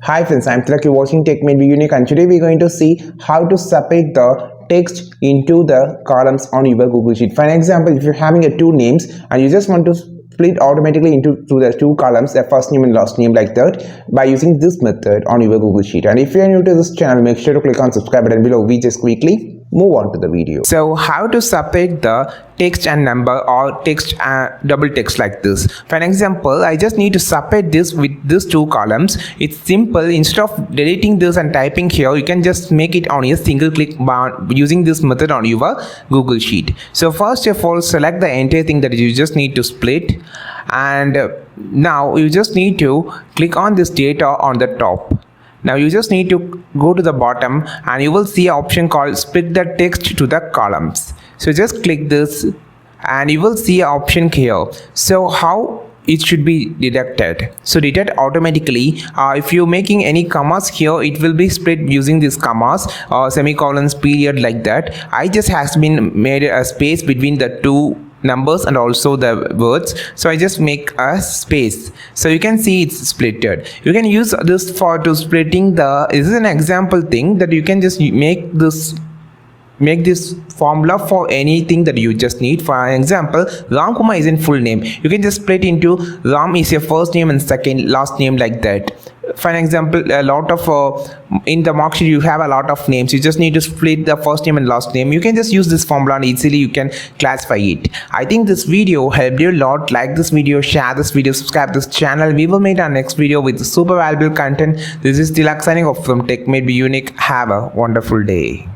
Hi friends, I'm Tilak, you're watching Tech May Be Unique, and today we're going to see how to separate the text into the columns on your Google Sheet. For an example, if you're having two names and you just want to split automatically into the two columns, a first name and last name like that, by using this method on your Google Sheet. And if you're new to this channel, make sure to click on subscribe button below. We just quickly move on to the video. So how to separate the text and number or text and double text like this. For an example, I just need to separate this with these two columns. It's simple. Instead of deleting this and typing here, you can just make it on a single click bar using this method on your Google Sheet. So first of all, select the entire thing that you just need to split, and now you just need to click on this data on the top. Now you just need to go to the bottom and you will see an option called split the text to the columns. So just click this and you will see an option here. So how it should be deducted? So deduct automatically. If you're making any commas here, it will be split using these commas or semicolons, period, like that. I just has been made a space between the two numbers and also the words, so I just make a space, so you can see it's splitted. You can use this for to splitting the, this is an example thing that you can just make this formula for anything that you just need. For example, Ram Kumar is in full name. You can just split into Ram is your first name and second last name like that. For an example, a lot of in the mark sheet you have a lot of names. You just need to split the first name and last name. You can just use this formula and easily you can classify it. I think this video helped you a lot. Like this video, share this video, subscribe this channel. We will meet our next video with super valuable content. This is Tilak signing off from Tech May Be Unique. Have a wonderful day.